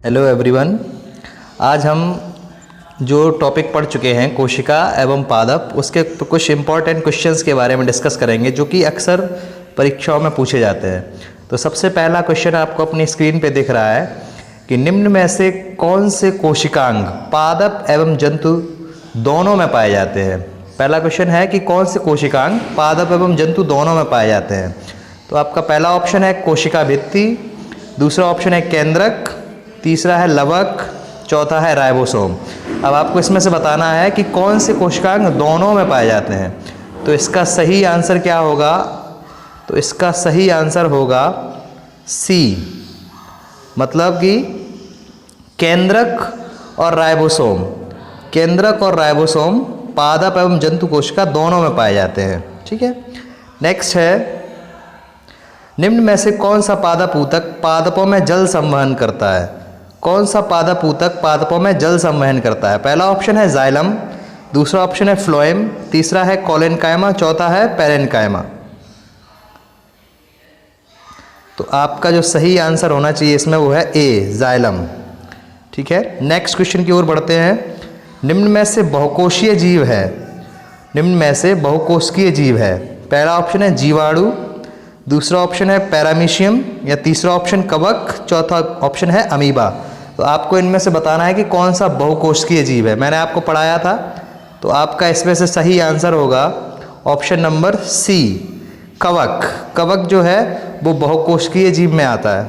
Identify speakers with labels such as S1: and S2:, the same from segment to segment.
S1: Hello everyone. आज हम जो टॉपिक पढ़ चुके हैं कोशिका एवं पादप, उसके कुछ इम्पॉर्टेंट क्वेश्चंस के बारे में डिस्कस करेंगे जो कि अक्सर परीक्षाओं में पूछे जाते हैं। तो सबसे पहला क्वेश्चन आपको अपनी स्क्रीन पे दिख रहा है कि निम्न में से कौन से कोशिकांग पादप एवं जंतु दोनों में पाए जाते हैं। पहला क्वेश्चन है कि कौन से कोशिकांग पादप एवं जंतु दोनों में पाए जाते हैं। तो आपका पहला ऑप्शन है कोशिका भित्ति, दूसरा ऑप्शन है केंद्रक, तीसरा है लवक, चौथा है राइबोसोम। अब आपको इसमें से बताना है कि कौन से कोशिकांग दोनों में पाए जाते हैं। तो इसका सही आंसर क्या होगा? तो इसका सही आंसर होगा सी, मतलब कि केंद्रक और राइबोसोम। केंद्रक और राइबोसोम पादप एवं जंतु कोशिका दोनों में पाए जाते हैं। ठीक है, नेक्स्ट है निम्न में से कौन सा पादप ऊतक पादपों में जल संवहन करता है। कौन सा पादप ऊतक पादपों में जल संवहन करता है? पहला ऑप्शन है जाइलम, दूसरा ऑप्शन है फ्लोएम, तीसरा है कोलेनकाइमा, चौथा है पेरेनकाइमा। तो आपका जो सही आंसर होना चाहिए इसमें वो है ए, जाइलम। ठीक है, नेक्स्ट क्वेश्चन की ओर बढ़ते हैं। निम्न में से बहुकोशीय जीव है, निम्न में से बहुकोशिकीय जीव है। पहला ऑप्शन है जीवाणु, दूसरा ऑप्शन है पैरामीशियम, या तीसरा ऑप्शन कवक, चौथा ऑप्शन है अमीबा। तो आपको इनमें से बताना है कि कौन सा बहुकोशिकीय जीव है। मैंने आपको पढ़ाया था, तो आपका इसमें से सही आंसर होगा ऑप्शन नंबर सी, कवक। कवक जो है वो बहुकोशिकीय जीव में आता है।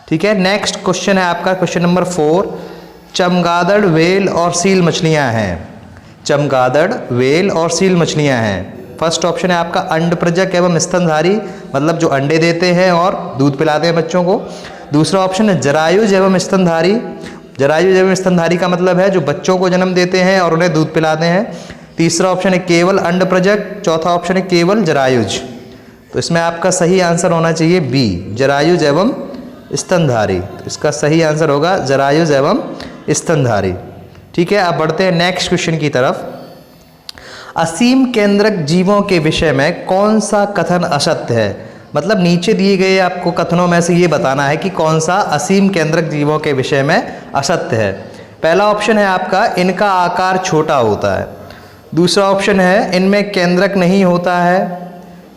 S1: ठीक है, नेक्स्ट क्वेश्चन है आपका क्वेश्चन नंबर 4। चमगादड़, व्हेल और सील मछलियाँ हैं। चमगादड़, व्हेल और सील मछलियाँ हैं। फर्स्ट ऑप्शन है आपका अंडप्रजक एवं स्तनधारी, मतलब जो अंडे देते हैं और दूध पिलाते हैं बच्चों को। दूसरा ऑप्शन है जरायुज एवं स्तनधारी। जरायुज एवं स्तनधारी का मतलब है जो बच्चों को जन्म देते हैं और उन्हें दूध पिलाते हैं। तीसरा ऑप्शन है केवल अंडप्रजक, चौथा ऑप्शन है केवल जरायुज। तो इसमें आपका सही आंसर होना चाहिए बी, जरायुज एवं स्तनधारी। तो इसका सही आंसर होगा जरायुज एवं स्तनधारी। ठीक है, अब बढ़ते हैं नेक्स्ट क्वेश्चन की तरफ। असीम केंद्रक जीवों के विषय में कौन सा कथन असत्य है? मतलब नीचे दिए गए आपको कथनों में से ये बताना है कि कौन सा असीम केंद्रक जीवों के विषय में असत्य है। पहला ऑप्शन है आपका इनका आकार छोटा होता है, दूसरा ऑप्शन है इनमें केंद्रक नहीं होता है,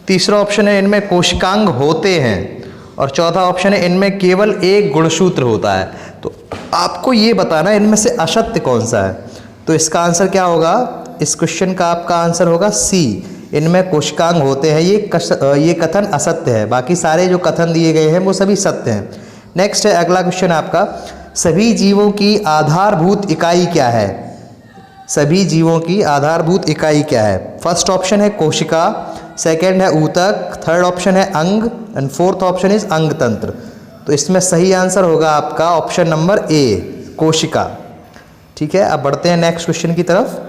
S1: तीसरा ऑप्शन है इनमें कोशिकांग होते हैं, और चौथा ऑप्शन है इनमें केवल एक गुणसूत्र होता है। तो आपको ये बताना है इनमें से असत्य कौन सा है। तो इसका आंसर क्या होगा? इस क्वेश्चन का आपका आंसर होगा सी, इनमें कोशिकांग होते हैं। ये कथन असत्य है, बाकी सारे जो कथन दिए गए हैं वो सभी सत्य हैं। नेक्स्ट है अगला क्वेश्चन आपका, सभी जीवों की आधारभूत इकाई क्या है? सभी जीवों की आधारभूत इकाई क्या है? फर्स्ट ऑप्शन है कोशिका, सेकेंड है ऊतक, थर्ड ऑप्शन है अंग, एंड फोर्थ ऑप्शन इज अंग तंत्र। तो इसमें सही आंसर होगा आपका ऑप्शन नंबर ए, कोशिका। ठीक है, अब बढ़ते हैं नेक्स्ट क्वेश्चन की तरफ।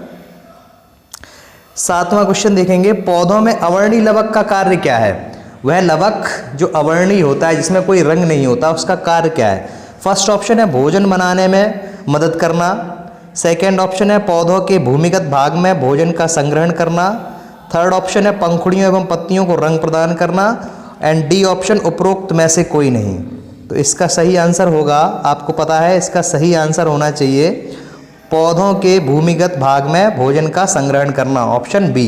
S1: 7वां क्वेश्चन देखेंगे, पौधों में अवर्णी लवक का कार्य क्या है? वह लवक जो अवर्णी होता है, जिसमें कोई रंग नहीं होता, उसका कार्य क्या है? फर्स्ट ऑप्शन है भोजन बनाने में मदद करना, सेकेंड ऑप्शन है पौधों के भूमिगत भाग में भोजन का संग्रहण करना, थर्ड ऑप्शन है पंखुड़ियों एवं पत्तियों को रंग प्रदान करना, एंड डी ऑप्शन उपरोक्त में से कोई नहीं। तो इसका सही आंसर होगा, आपको पता है इसका सही आंसर होना चाहिए पौधों के भूमिगत भाग में भोजन का संग्रहण करना, ऑप्शन बी।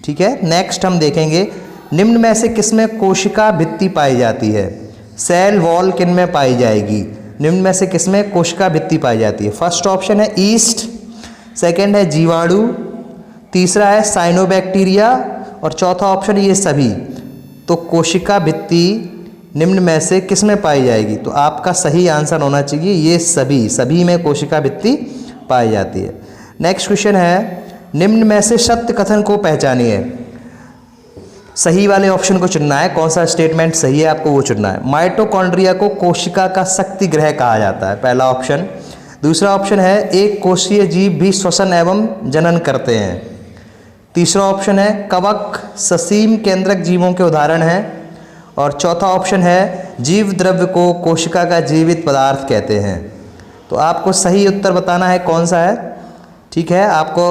S1: ठीक है, नेक्स्ट हम देखेंगे, निम्न में से किसमें कोशिका भित्ति पाई जाती है? सेल वॉल किन में पाई जाएगी? निम्न में से किसमें कोशिका भित्ति पाई जाती है? फर्स्ट ऑप्शन है ईस्ट, सेकेंड है जीवाणु, तीसरा है साइनोबैक्टीरिया, और चौथा ऑप्शन है ये सभी। तो कोशिका भित्ति निम्न में से किसमें पाई जाएगी? तो आपका सही आंसर होना चाहिए ये सभी, सभी में कोशिका भित्ति पाई जाती है। नेक्स्ट क्वेश्चन है, निम्न में से सत्य कथन को पहचानिए। सही वाले ऑप्शन को चुनना है, कौन सा स्टेटमेंट सही है आपको वो चुनना है। माइटोकॉन्ड्रिया को कोशिका का शक्ति ग्रह कहा जाता है, पहला ऑप्शन। दूसरा ऑप्शन है एक कोशीय जीव भी श्वसन एवं जनन करते हैं। तीसरा ऑप्शन है कवक ससीम केंद्रक जीवों के उदाहरण हैं, और चौथा ऑप्शन है जीव द्रव्य को कोशिका का जीवित पदार्थ कहते हैं। तो आपको सही उत्तर बताना है कौन सा है। ठीक है, आपको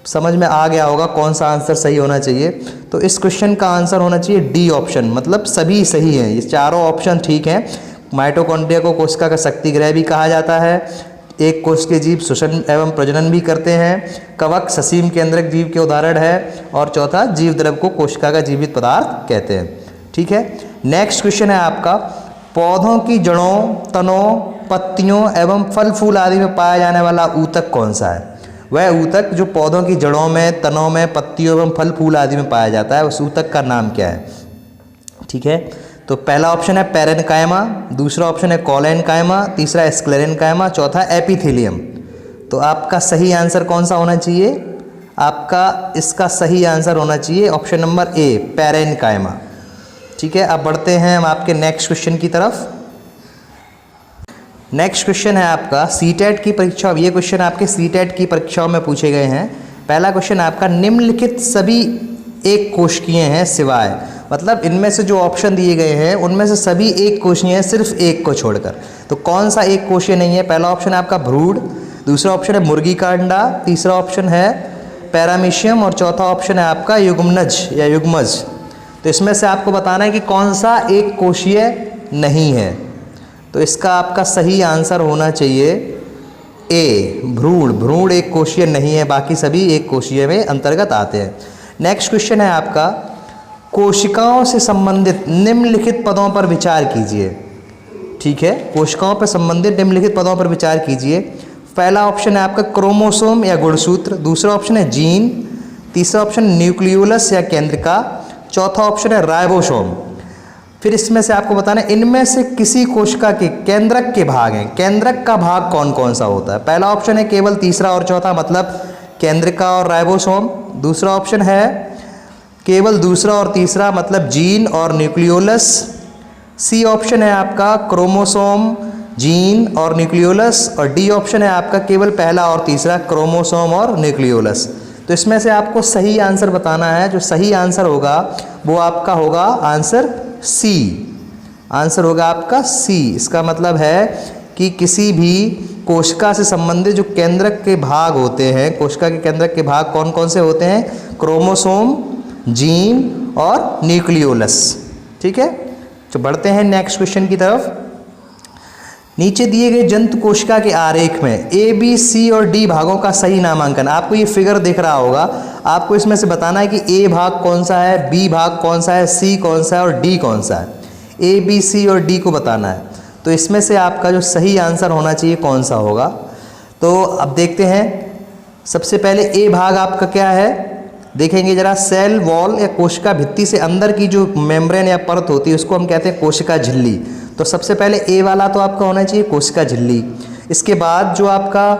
S1: समझ में आ गया होगा कौन सा आंसर सही होना चाहिए। तो इस क्वेश्चन का आंसर होना चाहिए डी ऑप्शन, मतलब सभी सही हैं, ये चारों ऑप्शन ठीक हैं। माइटोकॉन्ड्रिया को कोशिका का शक्तिगृह भी कहा जाता है। एक कोशिकीय जीव श्वसन एवं प्रजनन भी करते हैं। कवक ससीम केंद्रक जीव के उदाहरण है। और चौथा, जीव द्रव को कोशिका का जीवित पदार्थ कहते हैं। ठीक है, नेक्स्ट क्वेश्चन है आपका, पौधों की जड़ों, तनों, पत्तियों एवं फल फूल आदि में पाया जाने वाला ऊतक कौन सा है? वह ऊतक जो पौधों की जड़ों में, तनों में, पत्तियों एवं फल फूल आदि में पाया जाता है, उस ऊतक का नाम क्या है? ठीक है, तो पहला ऑप्शन है पैरेन्काइमा, दूसरा ऑप्शन है कॉलेन्काइमा, तीसरा स्क्लेरेन्काइमा, चौथा एपिथेलियम। तो आपका सही आंसर कौन सा होना चाहिए? आपका इसका सही आंसर होना चाहिए ऑप्शन नंबर ए, पैरेन्काइमा। ठीक है, अब बढ़ते हैं हम आपके नेक्स्ट क्वेश्चन की तरफ। नेक्स्ट क्वेश्चन है आपका सीटेट की परीक्षा। ये क्वेश्चन आपके सीटेट की परीक्षाओं में पूछे गए हैं। पहला क्वेश्चन आपका, निम्नलिखित सभी एक कोशिकीय हैं सिवाय, मतलब इनमें से जो ऑप्शन दिए गए हैं उनमें से सभी एक कोशिकीय हैं सिर्फ एक को छोड़कर। तो कौन सा एक कोशिकीय नहीं है? पहला ऑप्शन है आपका भ्रूण, दूसरा ऑप्शन है मुर्गी का अंडा, तीसरा ऑप्शन है पैरामीशियम और चौथा ऑप्शन है आपका युग्मनज या युग्मज। तो इसमें से आपको बताना है कि कौन सा एक कोशिकीय नहीं है। तो इसका आपका सही आंसर होना चाहिए ए, भ्रूण। भ्रूण एक कोशिकीय नहीं है, बाकी सभी एक कोशिकीय में अंतर्गत आते हैं। नेक्स्ट क्वेश्चन है आपका, कोशिकाओं से संबंधित निम्नलिखित पदों पर विचार कीजिए। ठीक है, कोशिकाओं पर संबंधित निम्नलिखित पदों पर विचार कीजिए। पहला ऑप्शन है आपका क्रोमोसोम या गुणसूत्र, दूसरा ऑप्शन है जीन, तीसरा ऑप्शन न्यूक्लियोलस या केंद्रिका, चौथा ऑप्शन है राइबोसोम। फिर इसमें से आपको बताना है इनमें से किसी कोशिका के केंद्रक के भाग हैं। केंद्रक का भाग कौन कौन सा होता है? पहला ऑप्शन है केवल तीसरा और चौथा, मतलब केंद्रिका और राइबोसोम। दूसरा ऑप्शन है केवल दूसरा और तीसरा, मतलब जीन और न्यूक्लियोलस। सी ऑप्शन है आपका क्रोमोसोम, जीन और न्यूक्लियोलस। और डी ऑप्शन है आपका केवल पहला और तीसरा, क्रोमोसोम और न्यूक्लियोलस। तो इसमें से आपको सही आंसर बताना है। जो सही आंसर होगा वो आपका होगा आंसर सी। आंसर होगा आपका सी। इसका मतलब है कि किसी भी कोशिका से संबंधित जो केंद्रक के भाग होते हैं, कोशिका के केंद्रक के भाग कौन कौन से होते हैं? क्रोमोसोम, जीन और न्यूक्लियोलस। ठीक है, तो बढ़ते हैं नेक्स्ट क्वेश्चन की तरफ। नीचे दिए गए जंतु कोशिका के आरेख में ए, बी, सी और डी भागों का सही नामांकन। आपको ये फिगर दिख रहा होगा, आपको इसमें से बताना है कि ए भाग कौन सा है, बी भाग कौन सा है, सी कौन सा है और डी कौन सा है। ए, बी, सी और डी को बताना है। तो इसमें से आपका जो सही आंसर होना चाहिए कौन सा होगा? तो अब देखते हैं। सबसे पहले ए भाग आपका क्या है, देखेंगे जरा। सेल वॉल या कोशिका भित्ति से अंदर की जो मेम्ब्रेन या परत होती है उसको हम कहते हैं कोशिका झिल्ली। तो सबसे पहले ए वाला तो आपका होना चाहिए कोशिका झिल्ली। इसके बाद जो आपका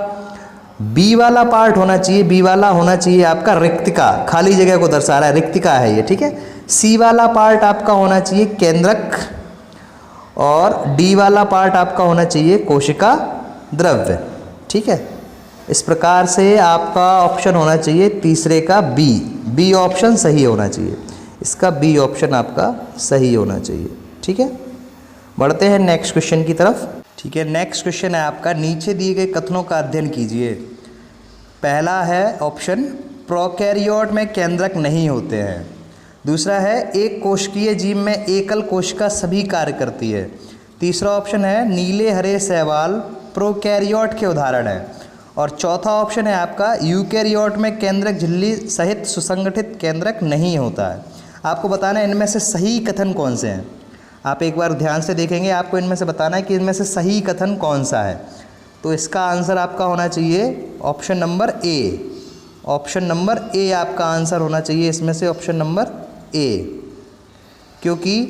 S1: बी वाला पार्ट होना चाहिए, बी वाला होना चाहिए आपका रिक्तिका, खाली जगह को दर्शा रहा है, रिक्तिका है ये। ठीक है, सी वाला पार्ट आपका होना चाहिए केंद्रक और डी वाला पार्ट आपका होना चाहिए कोशिका द्रव्य। ठीक है, इस प्रकार से आपका ऑप्शन होना चाहिए तीसरे का बी। बी ऑप्शन सही होना चाहिए, इसका बी ऑप्शन आपका सही होना चाहिए। ठीक है, बढ़ते हैं नेक्स्ट क्वेश्चन की तरफ। ठीक है, नेक्स्ट क्वेश्चन है आपका, नीचे दिए गए कथनों का अध्ययन कीजिए। पहला है ऑप्शन, प्रोकैरियोट में केंद्रक नहीं होते हैं। दूसरा है एक कोशिकीय जीव में एकल कोशिका सभी कार्य करती है। तीसरा ऑप्शन है नीले हरे शैवाल प्रोकैरियोट के उदाहरण है। और चौथा ऑप्शन है आपका यूकैरियोट में केंद्रक झिल्ली सहित सुसंगठित केंद्रक नहीं होता है। आपको बताना है इनमें से सही कथन कौन से हैं। आप एक बार ध्यान से देखेंगे, आपको इनमें से बताना है कि इनमें से सही कथन कौन सा है। तो इसका आंसर आपका होना चाहिए option number A. Option number A आपका आंसर होना चाहिए इसमें से, ऑप्शन नंबर ए। क्योंकि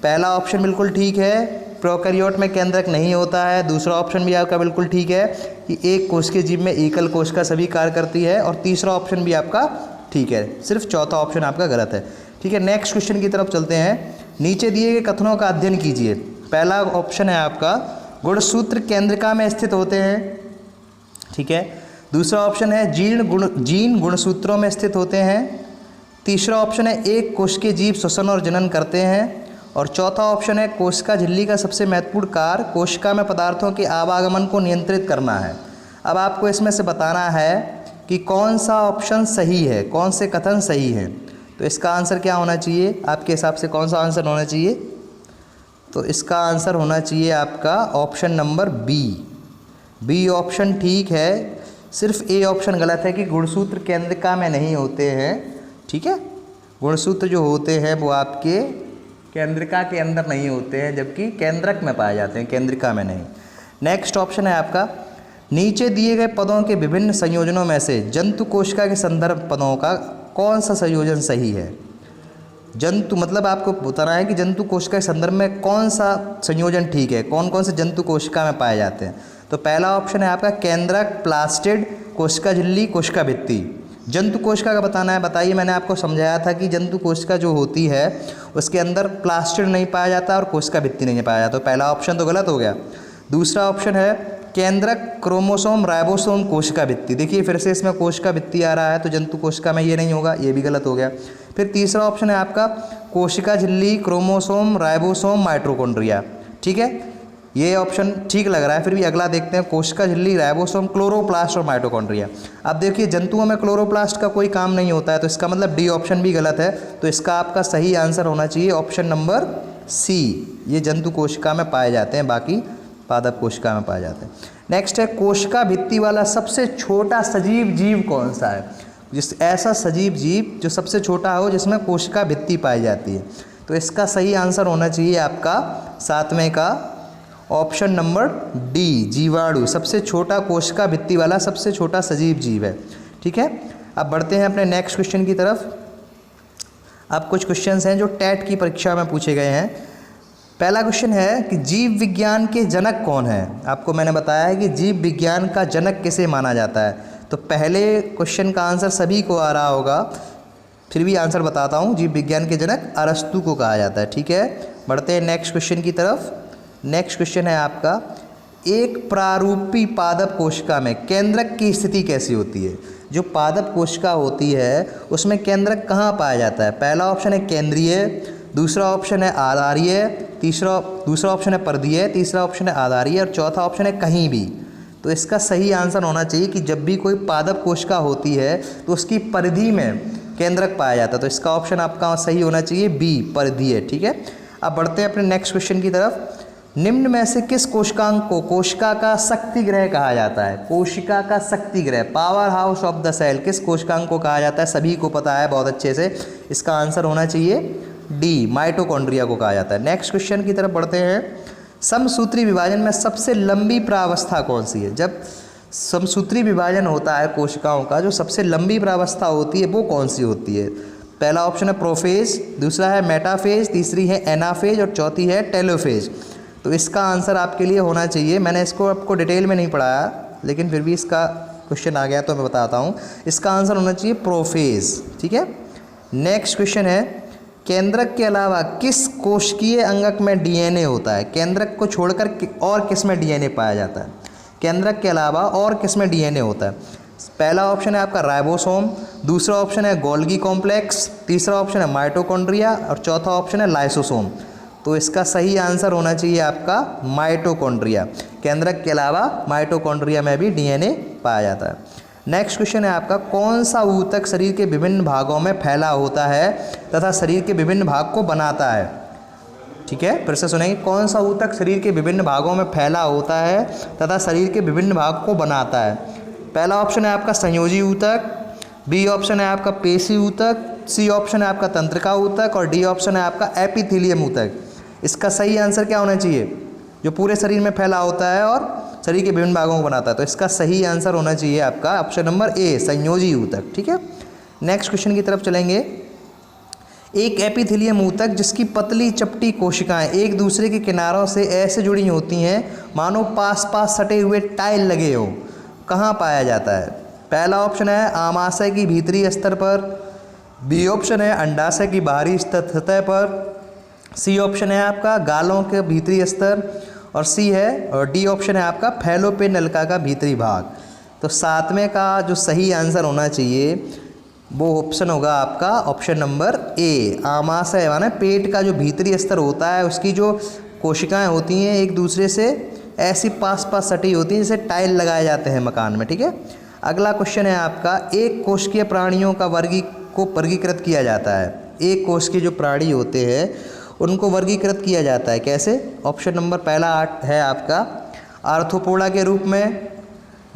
S1: पहला ऑप्शन बिल्कुल ठीक है, प्रोकैरियोट में केंद्रक नहीं होता है। दूसरा ऑप्शन भी आपका बिल्कुल ठीक है कि एक कोशिकीय जीव में एकल कोशिका सभी कार्य करती है। और तीसरा ऑप्शन भी आपका ठीक है, सिर्फ चौथा ऑप्शन आपका गलत है। ठीक है, नेक्स्ट क्वेश्चन की तरफ चलते हैं। नीचे दिए गए कथनों का अध्ययन कीजिए। पहला ऑप्शन है आपका, गुणसूत्र केंद्रिका में स्थित होते हैं। ठीक है, दूसरा ऑप्शन है जीन गुणसूत्रों में स्थित होते हैं। तीसरा ऑप्शन है एक कोशिकीय जीव श्वसन और जनन करते हैं। और चौथा ऑप्शन है कोशिका झिल्ली का सबसे महत्वपूर्ण कार्य कोशिका में पदार्थों के आवागमन को नियंत्रित करना है। अब आपको इसमें से बताना है कि कौन सा ऑप्शन सही है, कौन से कथन सही हैं। तो इसका आंसर क्या होना चाहिए आपके हिसाब से, कौन सा आंसर होना चाहिए? तो इसका आंसर होना चाहिए आपका ऑप्शन नंबर बी ऑप्शन ठीक है। सिर्फ ए ऑप्शन गलत है कि गुणसूत्र केंद्रिका में नहीं होते हैं। ठीक है, गुणसूत्र जो होते हैं वो आपके केंद्रिका के अंदर नहीं होते हैं, जबकि केंद्रक में पाए जाते हैं, केंद्रिका में नहीं। नेक्स्ट ऑप्शन है आपका, नीचे दिए गए पदों के विभिन्न संयोजनों में से जंतु कोशिका के संदर्भ पदों का कौन सा संयोजन सही है। जंतु मतलब आपको बताना है कि जंतु कोशिका के संदर्भ में कौन सा संयोजन ठीक है, कौन कौन से जंतु कोशिका में पाए जाते हैं। तो पहला ऑप्शन है आपका केंद्रक, प्लास्टिड, कोशिका झिल्ली, कोशिका भित्ति। जंतु कोशिका का बताना है। बताइए, मैंने आपको समझाया था कि जंतु कोशिका जो होती है उसके अंदर प्लास्टिड नहीं पाया जाता और कोशिका भित्ति नहीं पाया जाता। तो पहला ऑप्शन तो गलत हो गया। दूसरा ऑप्शन है केंद्रक, क्रोमोसोम, राइबोसोम, कोशिका भित्ति। देखिए फिर से इसमें कोशिका भित्ति आ रहा है, तो जंतु कोशिका में ये नहीं होगा, ये भी गलत हो गया। फिर तीसरा ऑप्शन है आपका कोशिका झिल्ली, क्रोमोसोम, राइबोसोम, माइटोकॉन्ड्रिया। ठीक है, ये ऑप्शन ठीक लग रहा है। फिर भी अगला देखते हैं, कोशिका झिल्ली, राइबोसोम, क्लोरोप्लास्ट और माइटोकॉन्ड्रिया। अब देखिए जंतुओं में क्लोरोप्लास्ट का कोई काम नहीं होता है, तो इसका मतलब डी ऑप्शन भी गलत है। तो इसका आपका सही आंसर होना चाहिए ऑप्शन नंबर सी। ये जंतु कोशिका में पाए जाते हैं, बाकी पादप कोशिका में पाए जाते हैं। नेक्स्ट है कोशिका भित्ति वाला सबसे छोटा सजीव जीव कौन सा है। ऐसा सजीव जीव जो सबसे छोटा हो जिसमें कोशिका भित्ति पाई जाती है। तो इसका सही आंसर होना चाहिए आपका 7वें का ऑप्शन नंबर डी, जीवाणु। सबसे छोटा कोशिका भित्ति वाला सबसे छोटा सजीव जीव है। ठीक है, अब बढ़ते हैं अपने नेक्स्ट क्वेश्चन की तरफ। अब कुछ क्वेश्चंस हैं जो टेट की परीक्षा में पूछे गए हैं। पहला क्वेश्चन है कि जीव विज्ञान के जनक कौन है। आपको मैंने बताया है कि जीव विज्ञान का जनक किसे माना जाता है। तो पहले क्वेश्चन का आंसर सभी को आ रहा होगा, फिर भी आंसर बताता हूँ। जीव विज्ञान के जनक अरस्तु को कहा जाता है। ठीक है, बढ़ते हैं नेक्स्ट क्वेश्चन की तरफ। नेक्स्ट क्वेश्चन है आपका, एक प्रारूपी पादप कोशिका में केंद्रक की स्थिति कैसी होती है। जो पादप कोशिका होती है उसमें केंद्रक कहाँ पाया जाता है। पहला ऑप्शन है केंद्रीय, दूसरा ऑप्शन है आधारीय, दूसरा ऑप्शन है पर्दीय, तीसरा ऑप्शन है आधारीय और चौथा ऑप्शन है कहीं भी। तो इसका सही आंसर होना चाहिए कि जब भी कोई पादप कोशिका होती है तो उसकी परिधि में केंद्रक पाया जाता है। तो इसका ऑप्शन आपका सही होना चाहिए बी, परिधीय। ठीक है, अब बढ़ते हैं अपने नेक्स्ट क्वेश्चन की तरफ। निम्न में से किस कोशिकांग को कोशिका का शक्ति ग्रह कहा जाता है। कोशिका का शक्ति ग्रह, powerhouse of the cell, किस कोशिकांग को कहा जाता है। सभी को पता है बहुत अच्छे से। इसका आंसर होना चाहिए डी, माइटोकॉन्ड्रिया को कहा जाता है। नेक्स्ट क्वेश्चन की तरफ बढ़ते हैं। समसूत्री विभाजन में सबसे लंबी प्रावस्था कौन सी है। जब समसूत्री विभाजन होता है कोशिकाओं का, जो सबसे लंबी प्रावस्था होती है वो कौन सी होती है। पहला ऑप्शन है प्रोफेज, दूसरा है मेटाफेज, तीसरी है एनाफेज और चौथी है टेलोफेज। तो इसका आंसर आपके लिए होना चाहिए, मैंने इसको आपको डिटेल में नहीं पढ़ाया लेकिन फिर भी इसका क्वेश्चन आ गया तो मैं बताता हूँ। इसका आंसर होना चाहिए प्रोफेज। ठीक है, नेक्स्ट क्वेश्चन है, केंद्रक के अलावा किस कोशिकीय अंगक में डीएनए होता है। केंद्रक को छोड़कर और किस में डीएनए पाया जाता है। केंद्रक के अलावा और किस में डीएनए होता है। पहला ऑप्शन है आपका राइबोसोम, दूसरा ऑप्शन है गोल्गी कॉम्प्लेक्स, तीसरा ऑप्शन है माइटोकॉन्ड्रिया और चौथा ऑप्शन है लाइसोसोम। तो इसका सही आंसर होना चाहिए आपका माइटोकॉन्ड्रिया। केंद्रक के अलावा माइटोकॉन्ड्रिया में भी डीएनए पाया जाता है। नेक्स्ट क्वेश्चन है आपका, कौन सा ऊतक शरीर के विभिन्न भागों में फैला होता है तथा शरीर के विभिन्न भाग को बनाता है। ठीक है, फिर से सुनेंगे, कौन सा ऊतक शरीर के विभिन्न भागों में फैला होता है तथा शरीर के विभिन्न भाग को बनाता है। पहला ऑप्शन है आपका संयोजी ऊतक, बी ऑप्शन है आपका पेशी ऊतक, सी ऑप्शन है आपका तंत्रिका ऊतक और डी ऑप्शन है आपका एपिथेलियम ऊतक। इसका सही आंसर क्या होना चाहिए। जो पूरे शरीर में फैला होता है और शरीर के विभिन्न भागों को बनाता है। तो इसका सही आंसर होना चाहिए आपका ऑप्शन नंबर ए, संयोजी ऊतक। ठीक है, नेक्स्ट क्वेश्चन की तरफ चलेंगे। एक एपिथेलियम ऊतक जिसकी पतली चपटी कोशिकाएं एक दूसरे के किनारों से ऐसे जुड़ी होती हैं मानो पास पास सटे हुए टाइल लगे हों, कहाँ पाया जाता है। पहला ऑप्शन है आमाशय की भीतरी स्तर पर, बी ऑप्शन है अंडाशय की बाहरी सतह पर, सी ऑप्शन है आपका गालों के भीतरी स्तर और सी है और डी ऑप्शन है आपका फैलोपियन नलिका का भीतरी भाग। तो 7वें का जो सही आंसर होना चाहिए वो ऑप्शन होगा आपका ऑप्शन नंबर ए, आमाशय माने पेट का जो भीतरी स्तर होता है उसकी जो कोशिकाएं होती हैं एक दूसरे से ऐसी पास पास सटी होती हैं जैसे टाइल लगाए जाते हैं मकान में। ठीक है, अगला क्वेश्चन है आपका, एक कोशिकीय प्राणियों का वर्गीकृत किया जाता है। एक कोश के जो प्राणी होते हैं उनको वर्गीकृत किया जाता है कैसे? ऑप्शन नंबर पहला है आपका आर्थ्रोपोडा के रूप में,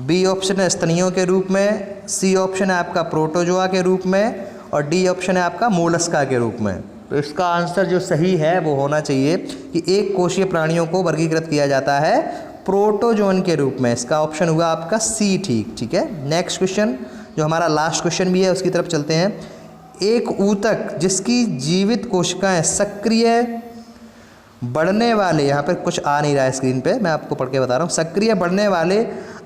S1: बी ऑप्शन है स्तनियों के रूप में, सी ऑप्शन है आपका प्रोटोजोआ के रूप में और डी ऑप्शन है आपका मोलस्का के रूप में। तो इसका आंसर जो सही है वो होना चाहिए कि एक कोशीय प्राणियों को वर्गीकृत किया जाता है प्रोटोजोन के रूप में। इसका ऑप्शन हुआ आपका सी। ठीक है। नेक्स्ट क्वेश्चन जो हमारा लास्ट क्वेश्चन भी है उसकी तरफ चलते हैं। एक ऊतक जिसकी जीवित कोशिकाएं सक्रिय बढ़ने वाले, यहाँ पर कुछ आ नहीं रहा है स्क्रीन पे, मैं आपको पढ़ के बता रहा हूँ, सक्रिय बढ़ने वाले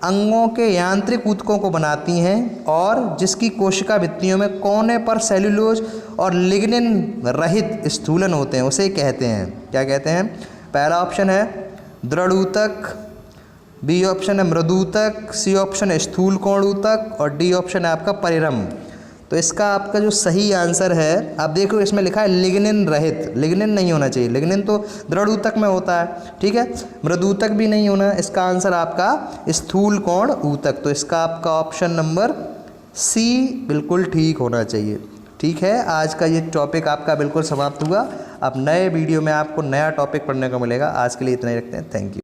S1: अंगों के यांत्रिक ऊतकों को बनाती हैं और जिसकी कोशिका भित्तियों में कोने पर सेल्यूलोज और लिग्निन रहित स्थूलन होते हैं, उसे कहते हैं, क्या कहते हैं? पहला ऑप्शन है दृढ़ ऊतक, बी ऑप्शन है मृदूतक, सी ऑप्शन है स्थूल कोण ऊतक और डी ऑप्शन है आपका परिरम। तो इसका आपका जो सही आंसर है, आप देखो इसमें लिखा है लिग्निन रहित, लिग्निन नहीं होना चाहिए, लिग्निन तो दृढ़ ऊतक में होता है, ठीक है। मृदूतक भी नहीं होना, इसका आंसर आपका स्थूल कोण ऊतक। तो इसका आपका ऑप्शन नंबर सी बिल्कुल ठीक होना चाहिए। ठीक है, आज का ये टॉपिक आपका बिल्कुल समाप्त हुआ। अब नए वीडियो में आपको नया टॉपिक पढ़ने को मिलेगा। आज के लिए इतना ही रखते हैं। Thank you.